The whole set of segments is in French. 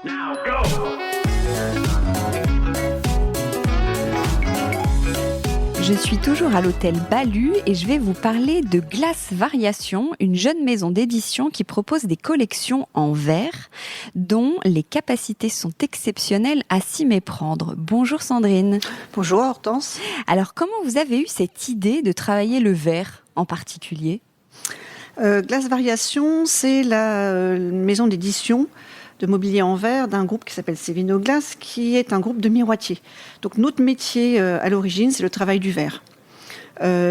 Now go! Je suis toujours à l'hôtel Balue et je vais vous parler de Glace Variation, une jeune maison d'édition qui propose des collections en verre dont les capacités sont exceptionnelles à s'y méprendre. Bonjour Sandrine. Bonjour Hortense. Alors comment vous avez eu cette idée de travailler le verre en particulier ? Glace Variation, c'est la maison d'édition de mobilier en verre d'un groupe qui s'appelle Sévino Glace, qui est un groupe de miroitiers. Donc notre métier à l'origine, c'est le travail du verre.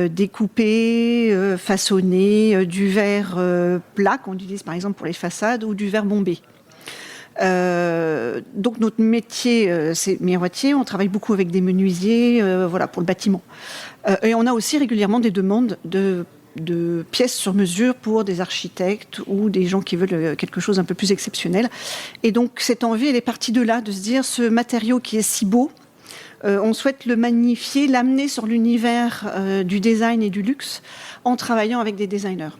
Découper, façonner du verre plat qu'on utilise par exemple pour les façades ou du verre bombé. Donc notre métier, c'est miroitier. On travaille beaucoup avec des menuisiers, pour le bâtiment. Et on a aussi régulièrement des demandes de pièces sur mesure pour des architectes ou des gens qui veulent quelque chose un peu plus exceptionnel. Et donc cette envie, elle est partie de là, de se dire ce matériau qui est si beau, on souhaite le magnifier, l'amener sur l'univers du design et du luxe en travaillant avec des designers.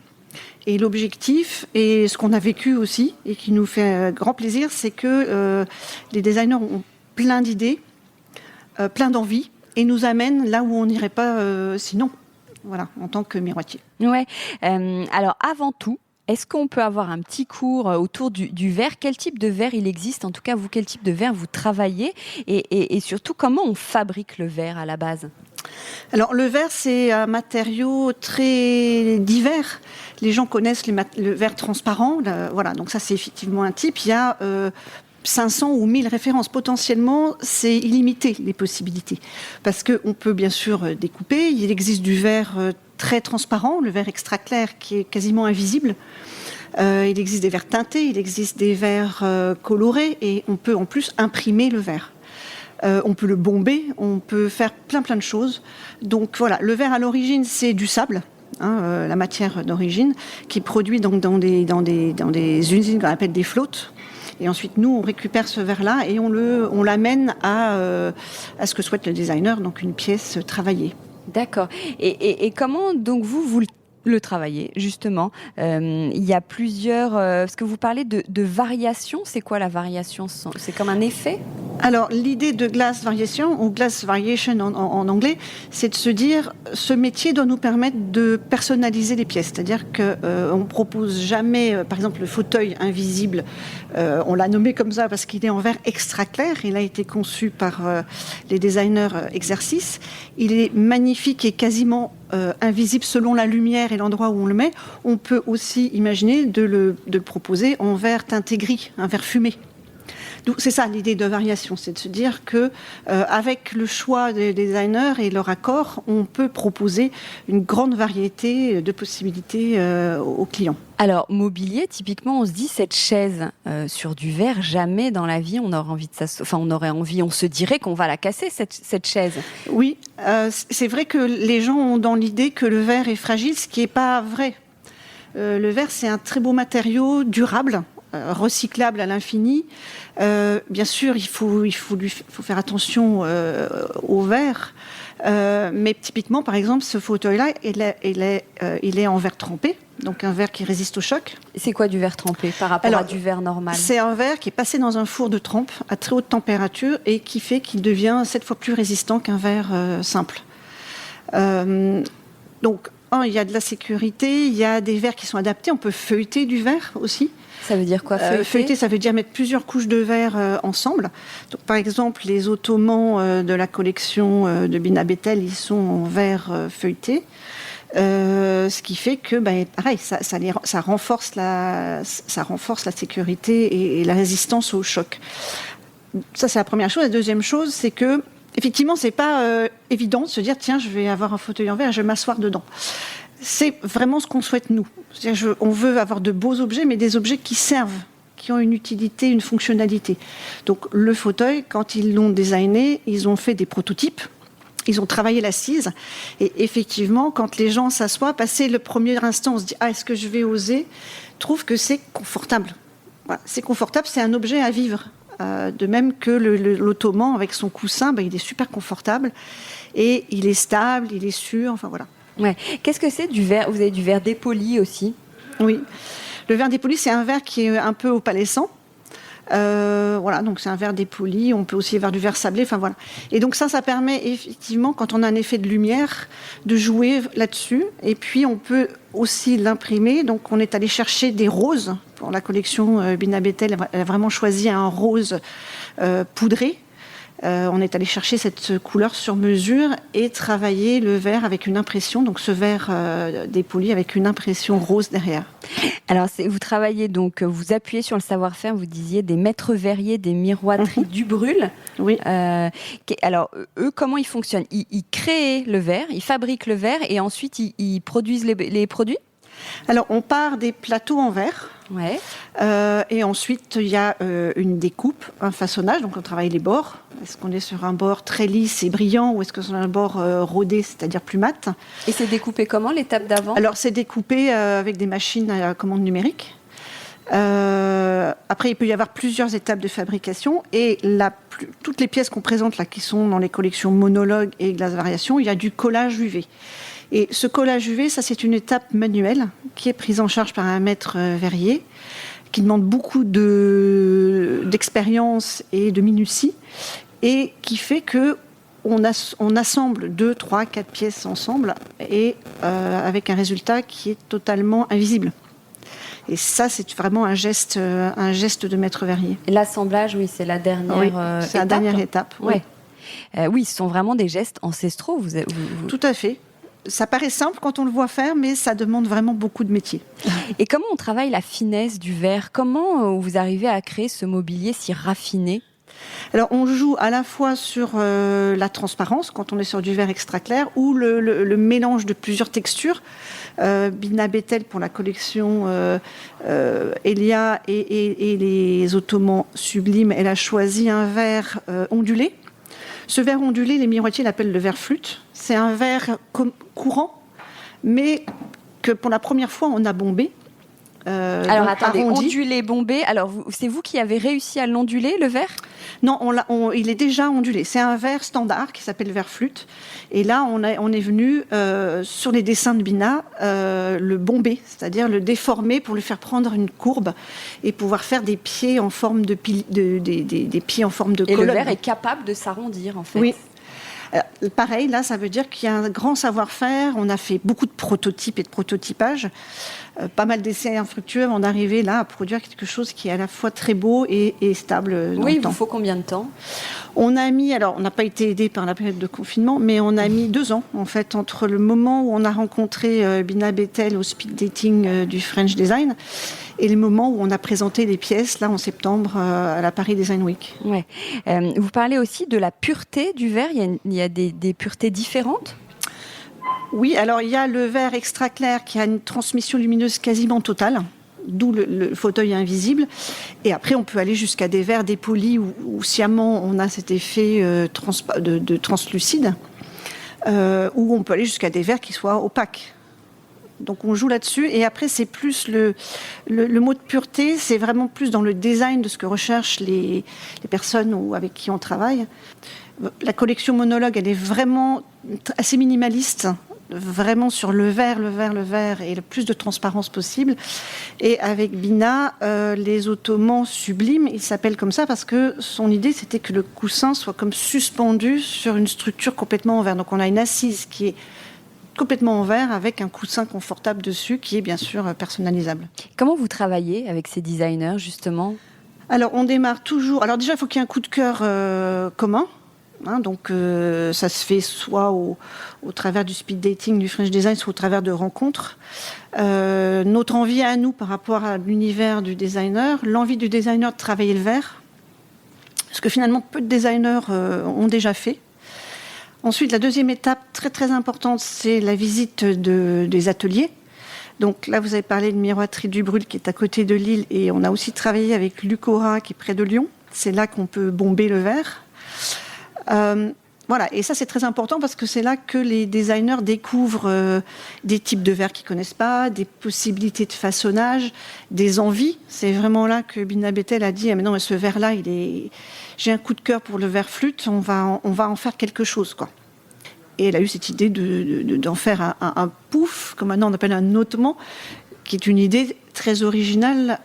Et l'objectif, et ce qu'on a vécu aussi, et qui nous fait grand plaisir, c'est que les designers ont plein d'idées, plein d'envies, et nous amènent là où on n'irait pas sinon. Voilà, en tant que miroitier. Ouais. Alors avant tout, est-ce qu'on peut avoir un petit cours autour du verre ? Quel type de verre il existe ? En tout cas, vous, quel type de verre vous travaillez ? Et surtout, comment on fabrique le verre à la base ? Alors le verre, c'est un matériau très divers. Les gens connaissent le verre transparent. Voilà, donc ça c'est effectivement un type. Il y a 500 ou 1000 références. Potentiellement, c'est illimité, les possibilités. Parce qu'on peut bien sûr découper. Il existe du verre très transparent, le verre extra clair qui est quasiment invisible. Il existe des verres teintés, il existe des verres colorés et on peut en plus imprimer le verre. On peut le bomber, on peut faire plein de choses. Donc voilà, le verre à l'origine, c'est du sable. La matière d'origine, qui est produit donc dans des usines qu'on appelle des flottes. Et ensuite, nous, on récupère ce verre-là et on l'amène à ce que souhaite le designer, donc une pièce travaillée. D'accord. Et comment donc vous le travaillez, justement ? Il y a plusieurs... parce que vous parlez de variation. C'est quoi la variation ? C'est comme un effet ? Alors, l'idée de Glace Variation, ou Glace Variation en anglais, c'est de se dire, ce métier doit nous permettre de personnaliser les pièces. C'est-à-dire qu'on ne propose jamais, par exemple, le fauteuil invisible, on l'a nommé comme ça parce qu'il est en verre extra clair. Il a été conçu par les designers exercice. Il est magnifique et quasiment invisible selon la lumière et l'endroit où on le met. On peut aussi imaginer de le proposer en verre teinté gris, un verre fumé. Donc, c'est ça l'idée de variation, c'est de se dire que avec le choix des designers et leur accord, on peut proposer une grande variété de possibilités aux clients. Alors, mobilier, typiquement, on se dit, cette chaise sur du verre, jamais dans la vie on aurait envie de s'asseoir. Enfin, on aurait envie, on se dirait qu'on va la casser, cette chaise. Oui, c'est vrai que les gens ont dans l'idée que le verre est fragile, ce qui n'est pas vrai. Le verre, c'est un très beau matériau, durable, recyclable à l'infini. Bien sûr, il faut faire attention au verre. Mais typiquement, par exemple, ce fauteuil-là, il est en verre trempé, donc un verre qui résiste au choc. C'est quoi du verre trempé par rapport à du verre normal ? C'est un verre qui est passé dans un four de trempe à très haute température et qui fait qu'il devient 7 fois plus résistant qu'un verre simple. Donc, il y a de la sécurité, il y a des verres qui sont adaptés. On peut feuilleter du verre aussi. Ça veut dire quoi, feuilleter ? Feuilleter, ça veut dire mettre plusieurs couches de verre ensemble. Donc, par exemple, les ottomans de la collection de Bina Bettel, ils sont en verre feuilleté. Ce qui fait que, pareil, ça renforce la sécurité et la résistance au choc. Ça, c'est la première chose. La deuxième chose, c'est que, effectivement, c'est pas évident de se dire, tiens, je vais avoir un fauteuil en verre, je vais m'asseoir dedans. C'est vraiment ce qu'on souhaite, nous. On veut avoir de beaux objets, mais des objets qui servent, qui ont une utilité, une fonctionnalité. Donc, le fauteuil, quand ils l'ont designé, ils ont fait des prototypes, ils ont travaillé l'assise, et effectivement, quand les gens s'assoient, passé le premier instant, on se dit « Ah, est-ce que je vais oser ?» trouve que c'est confortable. Voilà, c'est confortable, c'est un objet à vivre. De même que l'ottoman, avec son coussin, il est super confortable, et il est stable, il est sûr, enfin voilà. Ouais. Qu'est-ce que c'est du verre ? Vous avez du verre dépoli aussi ? Oui. Le verre dépoli, c'est un verre qui est un peu opalescent. Voilà, donc c'est un verre dépoli. On peut aussi avoir du verre sablé. Enfin voilà. Et donc ça permet effectivement, quand on a un effet de lumière, de jouer là-dessus. Et puis on peut aussi l'imprimer. Donc on est allé chercher des roses pour la collection Bina Bettel. Elle a vraiment choisi un rose poudré. On est allé chercher cette couleur sur mesure et travailler le verre avec une impression, donc ce verre dépoli avec une impression rose derrière. Alors, vous travaillez donc, vous appuyez sur le savoir-faire, vous disiez des maîtres verriers, des miroiteries Dubrul. Oui. Alors, eux, comment ils fonctionnent ? Ils créent le verre, ils fabriquent le verre et ensuite ils produisent les produits ? Alors, on part des plateaux en verre. Ouais. Et ensuite, il y a une découpe, un façonnage. Donc, on travaille les bords. Est-ce qu'on est sur un bord très lisse et brillant ou est-ce que c'est un bord rodé, c'est-à-dire plus mat ? Et c'est découpé comment, l'étape d'avant ? Alors, c'est découpé avec des machines à commande numérique. Après, il peut y avoir plusieurs étapes de fabrication. Et toutes les pièces qu'on présente là, qui sont dans les collections Monologue et Glace Variation, il y a du collage UV. Et ce collage UV, ça c'est une étape manuelle qui est prise en charge par un maître verrier, qui demande beaucoup d'expérience et de minutie, et qui fait que on assemble 2, 3, 4 pièces ensemble, et avec un résultat qui est totalement invisible. Et ça, c'est vraiment un geste de maître verrier. Et l'assemblage, oui, c'est la dernière étape. C'est la dernière étape. Oui. Oui, ce sont vraiment des gestes ancestraux. Vous... Tout à fait. Ça paraît simple quand on le voit faire, mais ça demande vraiment beaucoup de métier. Et comment on travaille la finesse du verre ? Comment vous arrivez à créer ce mobilier si raffiné ? Alors, on joue à la fois sur la transparence, quand on est sur du verre extra clair, ou le mélange de plusieurs textures. Bina Bettel, pour la collection Elia et les Ottomans sublimes, elle a choisi un verre ondulé. Ce verre ondulé, les miroitiers l'appellent le verre flûte. C'est un verre courant, mais que pour la première fois, on a bombé. Alors attendez, ondulé, bombé. Alors c'est vous qui avez réussi à l'onduler, le verre ? Non, il est déjà ondulé. C'est un verre standard qui s'appelle verre flûte. Et là, on est venu sur les dessins de Bina le bomber, c'est-à-dire le déformer pour lui faire prendre une courbe et pouvoir faire des pieds en forme de des pieds en forme de colonne. Et le verre est capable de s'arrondir, en fait. Oui. Pareil, là, ça veut dire qu'il y a un grand savoir-faire. On a fait beaucoup de prototypes et de prototypage, pas mal d'essais infructueux avant d'arriver là à produire quelque chose qui est à la fois très beau et stable dans le temps. Oui, il vous faut combien de temps ? On n'a pas été aidé par la période de confinement, mais on a mis 2 ans, en fait, entre le moment où on a rencontré Bina Bettel au speed dating du French Design et le moment où on a présenté les pièces, là, en septembre, à la Paris Design Week. Ouais. Vous parlez aussi de la pureté du verre. Il y a des puretés différentes ? Oui, alors il y a le verre extra clair qui a une transmission lumineuse quasiment totale, d'où le fauteuil invisible. Et après, on peut aller jusqu'à des verres dépolis où sciemment on a cet effet de translucide, où on peut aller jusqu'à des verres qui soient opaques. Donc on joue là-dessus. Et après, c'est plus le mot de pureté, c'est vraiment plus dans le design de ce que recherchent les personnes avec qui on travaille. La collection Monologue, elle est vraiment assez minimaliste, vraiment sur le verre et le plus de transparence possible. Et avec Bina, les Ottomans sublimes, il s'appelle comme ça parce que son idée, c'était que le coussin soit comme suspendu sur une structure complètement en verre. Donc on a une assise qui est complètement en verre avec un coussin confortable dessus qui est bien sûr personnalisable. Comment vous travaillez avec ces designers, justement ? Alors on démarre toujours... Alors déjà, il faut qu'il y ait un coup de cœur commun. Donc ça se fait soit au travers du speed dating du French Design, soit au travers de rencontres. Notre envie à nous par rapport à l'univers du designer, l'envie du designer de travailler le verre, ce que finalement peu de designers ont déjà fait. Ensuite, la deuxième étape très très importante, c'est la visite des ateliers. Donc là, vous avez parlé de Miroiterie Dubrul qui est à côté de Lille, et on a aussi travaillé avec Lucora qui est près de Lyon. C'est là qu'on peut bomber le verre. Voilà, et ça c'est très important parce que c'est là que les designers découvrent des types de verres qu'ils connaissent pas, des possibilités de façonnage, des envies. C'est vraiment là que Bina Bettel a dit: ah, mais non, mais ce verre-là, j'ai un coup de cœur pour le verre flûte, on va en faire quelque chose, quoi. Et elle a eu cette idée d'en faire un pouf, comme maintenant on appelle un ottoman, qui est une idée très originale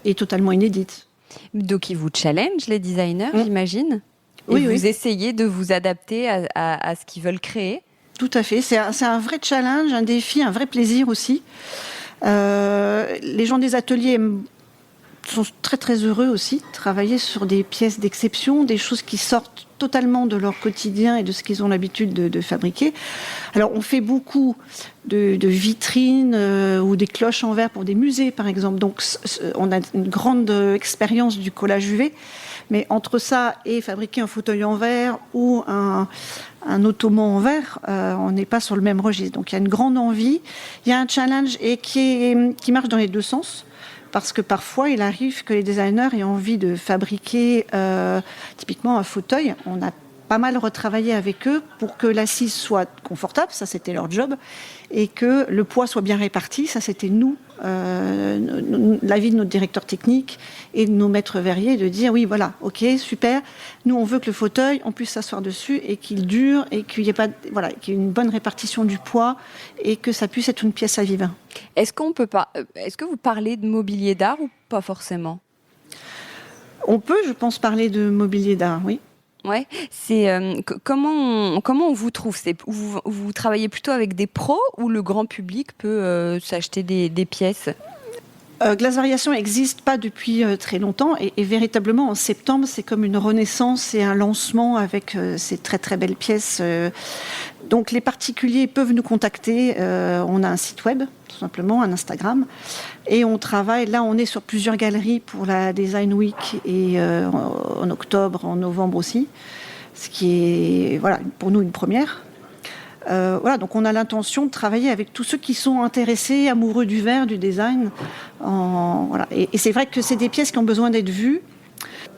et totalement inédite. Donc, ils vous challenge, les designers, j'imagine. Et Oui, vous essayez de vous adapter à ce qu'ils veulent créer. Tout à fait. C'est un vrai challenge, un défi, un vrai plaisir aussi. Les gens des ateliers sont très très heureux aussi de travailler sur des pièces d'exception, des choses qui sortent totalement de leur quotidien et de ce qu'ils ont l'habitude de fabriquer. Alors on fait beaucoup de vitrines ou des cloches en verre pour des musées par exemple. Donc on a une grande expérience du collage UV. Mais entre ça et fabriquer un fauteuil en verre ou un ottoman en verre, on n'est pas sur le même registre. Donc il y a une grande envie, il y a un challenge et qui marche dans les deux sens. Parce que parfois, il arrive que les designers aient envie de fabriquer typiquement un fauteuil. On a pas mal retravaillé avec eux pour que l'assise soit confortable, ça c'était leur job, et que le poids soit bien réparti, ça c'était nous, l'avis de notre directeur technique et de nos maîtres verriers, de dire oui voilà, ok, super, nous on veut que le fauteuil, on puisse s'asseoir dessus et qu'il dure et qu'il y ait pas, voilà, qu'il y ait une bonne répartition du poids et que ça puisse être une pièce à vivre. Est-ce que vous parlez de mobilier d'art ou pas forcément ? On peut, je pense, parler de mobilier d'art, oui. Ouais, c'est comment on vous trouve ? Vous travaillez plutôt avec des pros ou le grand public peut s'acheter des pièces ? Glace Variation n'existe pas depuis très longtemps et véritablement en septembre c'est comme une renaissance et un lancement avec ces très très belles pièces. Donc les particuliers peuvent nous contacter, on a un site web tout simplement, un Instagram et on travaille, là on est sur plusieurs galeries pour la Design Week et en octobre, en novembre aussi, ce qui est voilà, pour nous une première. Voilà, donc on a l'intention de travailler avec tous ceux qui sont intéressés, amoureux du verre, du design. Voilà. Et c'est vrai que c'est des pièces qui ont besoin d'être vues,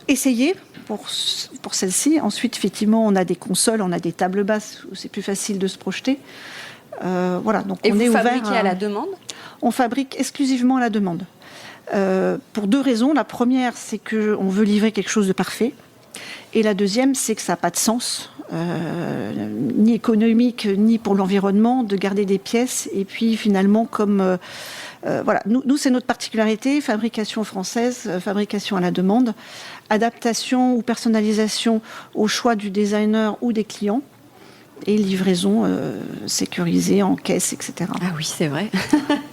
essayées pour celles-ci. Ensuite, effectivement, on a des consoles, on a des tables basses où c'est plus facile de se projeter. Voilà, donc et on est vous ouvert fabriquez à la demande ? On fabrique exclusivement à la demande. Pour deux raisons. La première, c'est qu'on veut livrer quelque chose de parfait. Et la deuxième, c'est que ça n'a pas de sens, ni économique, ni pour l'environnement, de garder des pièces. Et puis finalement, comme voilà, nous, c'est notre particularité, fabrication française, fabrication à la demande, adaptation ou personnalisation au choix du designer ou des clients, et livraison sécurisée en caisse, etc. Ah oui, c'est vrai.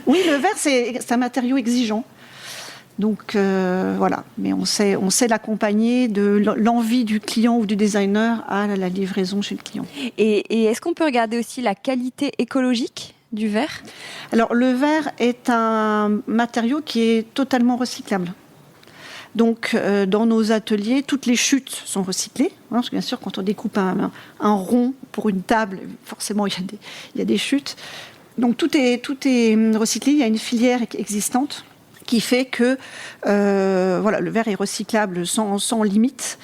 Oui, le verre, c'est un matériau exigeant. Donc voilà, mais on sait l'accompagner de l'envie du client ou du designer à la livraison chez le client. Et est-ce qu'on peut regarder aussi la qualité écologique du verre ? Alors le verre est un matériau qui est totalement recyclable. Donc dans nos ateliers, toutes les chutes sont recyclées. Parce que bien sûr, quand on découpe un rond pour une table, forcément il y a des chutes. Donc tout est recyclé, il y a une filière existante qui fait que voilà, le verre est recyclable sans limite.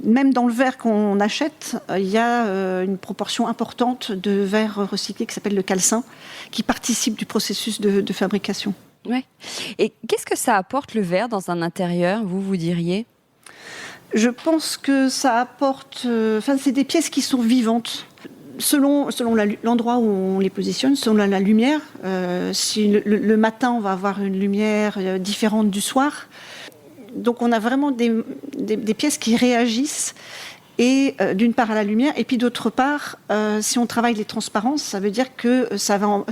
Même dans le verre qu'on achète, il y a une proportion importante de verre recyclé qui s'appelle le calcin, qui participe du processus de fabrication. Ouais. Et qu'est-ce que ça apporte le verre dans un intérieur, vous diriez ? Je pense que ça apporte... c'est des pièces qui sont vivantes. Selon l'endroit où on les positionne, selon la lumière, si le matin, on va avoir une lumière différente du soir. Donc on a vraiment des pièces qui réagissent, et d'une part à la lumière, et puis d'autre part, si on travaille les transparences, ça veut dire que ça va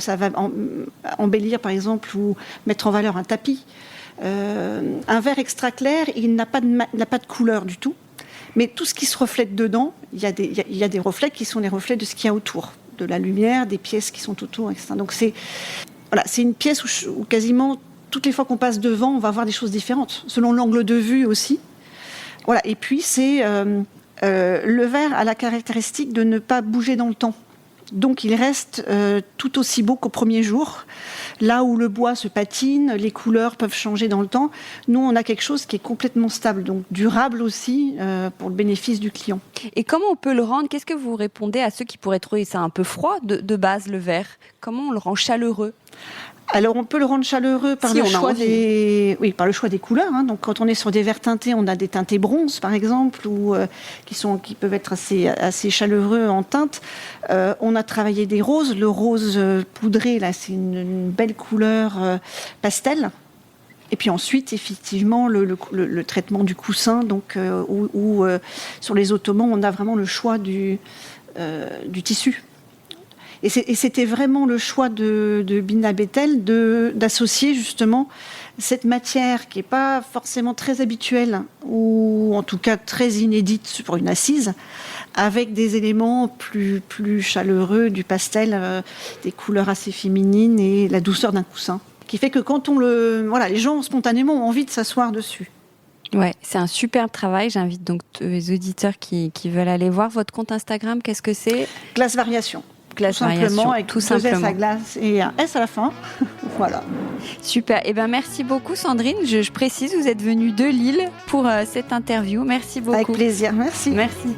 embellir, par exemple, ou mettre en valeur un tapis. Un verre extra clair, il n'a pas de couleur du tout. Mais tout ce qui se reflète dedans, il y a des reflets qui sont les reflets de ce qu'il y a autour, de la lumière, des pièces qui sont autour, etc. Donc c'est une pièce où quasiment toutes les fois qu'on passe devant, on va voir des choses différentes, selon l'angle de vue aussi. Voilà. Et puis le verre a la caractéristique de ne pas bouger dans le temps. Donc il reste tout aussi beau qu'au premier jour. Là où le bois se patine, les couleurs peuvent changer dans le temps. Nous, on a quelque chose qui est complètement stable, donc durable aussi pour le bénéfice du client. Et comment on peut le rendre ? Qu'est-ce que vous répondez à ceux qui pourraient trouver ça un peu froid de base, le verre ? Comment on le rend chaleureux ? Alors, on peut le rendre chaleureux par le choix des couleurs. Hein. Donc, quand on est sur des verres teintés, on a des teintés bronze, par exemple, qui peuvent être assez chaleureux en teinte. On a travaillé des roses. Le rose poudré, là, c'est une belle couleur pastel. Et puis ensuite, effectivement, le traitement du coussin, donc, où sur les ottomans, on a vraiment le choix du tissu. Et c'était vraiment le choix de Bina Bettel d'associer justement cette matière qui n'est pas forcément très habituelle, ou en tout cas très inédite pour une assise, avec des éléments plus chaleureux, du pastel, des couleurs assez féminines et la douceur d'un coussin, qui fait que quand les gens spontanément ont envie de s'asseoir dessus. Ouais, c'est un super travail. J'invite donc les auditeurs qui veulent aller voir votre compte Instagram. Qu'est-ce que c'est ? Glace Variation. Glace tout simplement, Variation, avec tout deux simplement. S à glace et un S à la fin. Voilà. Super. Eh ben, merci beaucoup, Sandrine. Je précise, vous êtes venue de Lille pour cette interview. Merci beaucoup. Avec plaisir. Merci. Merci.